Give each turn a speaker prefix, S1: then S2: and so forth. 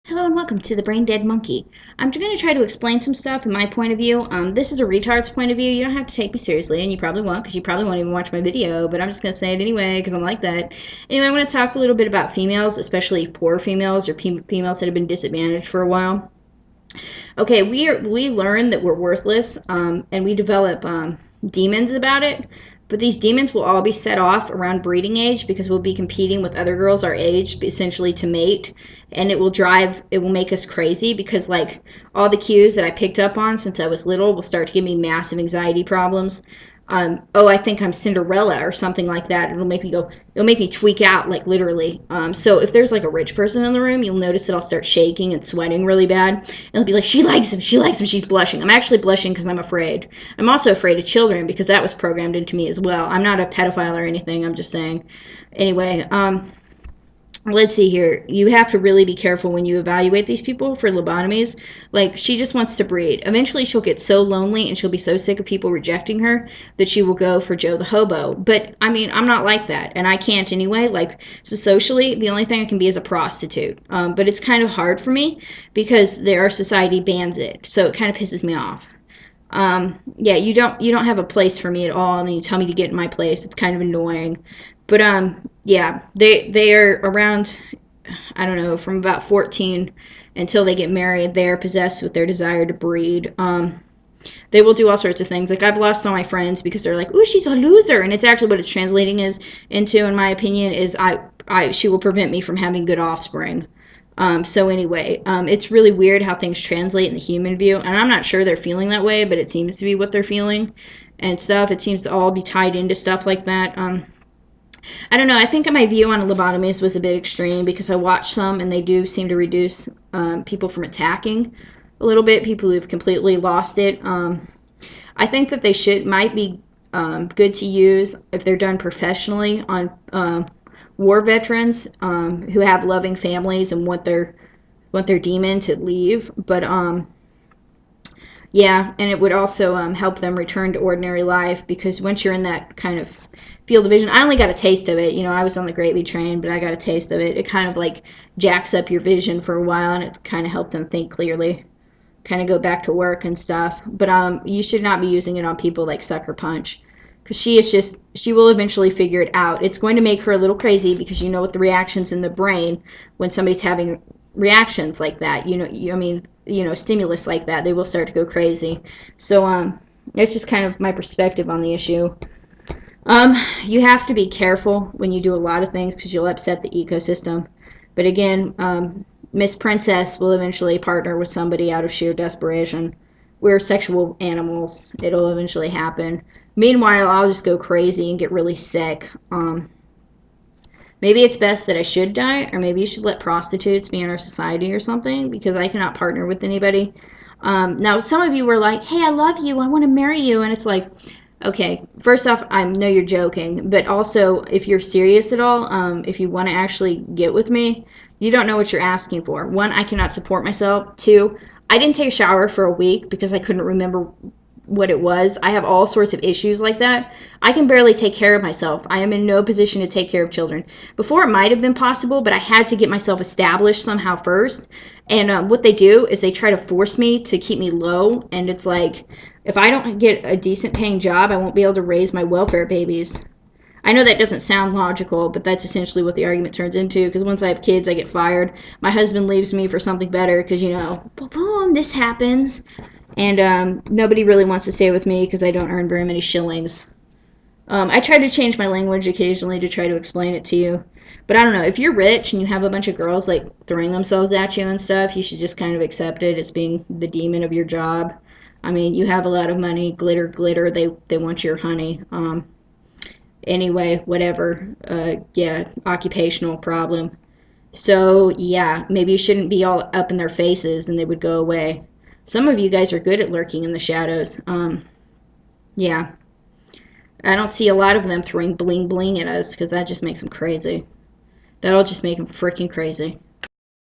S1: Hello and welcome to the Brain Dead Monkey. I'm going to try to explain some stuff in my point of view. This is a retard's point of view. You don't have to take me seriously, and you probably won't because you probably won't even watch my video, but I'm just going to say it anyway because I'm like that. Anyway, I'm going to talk a little bit about females, especially poor females or females that have been disadvantaged for a while. Okay, we learn that we're worthless, and we develop demons about it. But these demons will all be set off around breeding age because we'll be competing with other girls our age, essentially to mate, and it will make us crazy because like all the cues that I picked up on since I was little will start to give me massive anxiety problems. Oh, I think I'm Cinderella or something like that. It'll make me tweak out, like literally. So if there's like a rich person in the room, you'll notice that I'll start shaking and sweating really bad. And it'll be like, she likes him, she's blushing. I'm actually blushing because I'm afraid. I'm also afraid of children because that was programmed into me as well. I'm not a pedophile or anything, I'm just saying. Anyway, let's see here. You have to really be careful when you evaluate these people for lobotomies. Like, she just wants to breed. Eventually, she'll get so lonely and she'll be so sick of people rejecting her that she will go for Joe the hobo. But, I mean, I'm not like that, and I can't anyway. Like, so socially, the only thing I can be is a prostitute. But it's kind of hard for me because our society bans it, so it kind of pisses me off. Yeah, you don't have a place for me at all, and then you tell me to get in my place. It's kind of annoying. But yeah, they are around, I don't know, from about 14 until they get married. They are possessed with their desire to breed. They will do all sorts of things. Like, I've lost all my friends because they're like, "Ooh, she's a loser," and it's actually what it's translating into, in my opinion, is she will prevent me from having good offspring. So anyway, it's really weird how things translate in the human view, and I'm not sure they're feeling that way, but it seems to be what they're feeling and stuff. It seems to all be tied into stuff like that. I don't know. I think my view on lobotomies was a bit extreme because I watched some and they do seem to reduce people from attacking a little bit, people who've completely lost it. I think that might be good to use if they're done professionally on war veterans who have loving families and want their demon to leave. But yeah, and it would also help them return to ordinary life because once you're in that kind of field of vision, I only got a taste of it. You know, I was on the gravy train, but I got a taste of it. It kind of like jacks up your vision for a while, and it kind of helped them think clearly, kind of go back to work and stuff. But you should not be using it on people like Sucker Punch because she will eventually figure it out. It's going to make her a little crazy because you know what the reactions in the brain when somebody's having reactions like that. Stimulus like that, they will start to go crazy. So it's just kind of my perspective on the issue. You have to be careful when you do a lot of things because you'll upset the ecosystem. But again, Miss Princess will eventually partner with somebody out of sheer desperation. We're sexual animals. It'll eventually happen. Meanwhile, I'll just go crazy and get really sick. Maybe it's best that I should die, or maybe you should let prostitutes be in our society or something, because I cannot partner with anybody. Now, some of you were like, "Hey, I love you. I want to marry you," and it's like, okay, first off, I know you're joking, but also, if you're serious at all, if you want to actually get with me, you don't know what you're asking for. One, I cannot support myself. Two, I didn't take a shower for a week because I couldn't remember what it was. I have all sorts of issues like that. I can barely take care of myself. I am in no position to take care of children. Before, it might have been possible, but I had to get myself established somehow first. And what they do is they try to force me to keep me low, and it's like, if I don't get a decent paying job, I won't be able to raise my welfare babies. I know that doesn't sound logical, but that's essentially what the argument turns into, because once I have kids, I get fired. My husband leaves me for something better because, boom, this happens. And nobody really wants to stay with me because I don't earn very many shillings. I try to change my language occasionally to try to explain it to you. But I don't know, if you're rich and you have a bunch of girls like throwing themselves at you and stuff, you should just kind of accept it as being the demon of your job. I mean, you have a lot of money, glitter, glitter, they want your honey. Anyway, whatever. Yeah, occupational problem. So, yeah, maybe you shouldn't be all up in their faces and they would go away. Some of you guys are good at lurking in the shadows. Yeah. I don't see a lot of them throwing bling bling at us because that just makes them crazy. That'll just make them freaking crazy.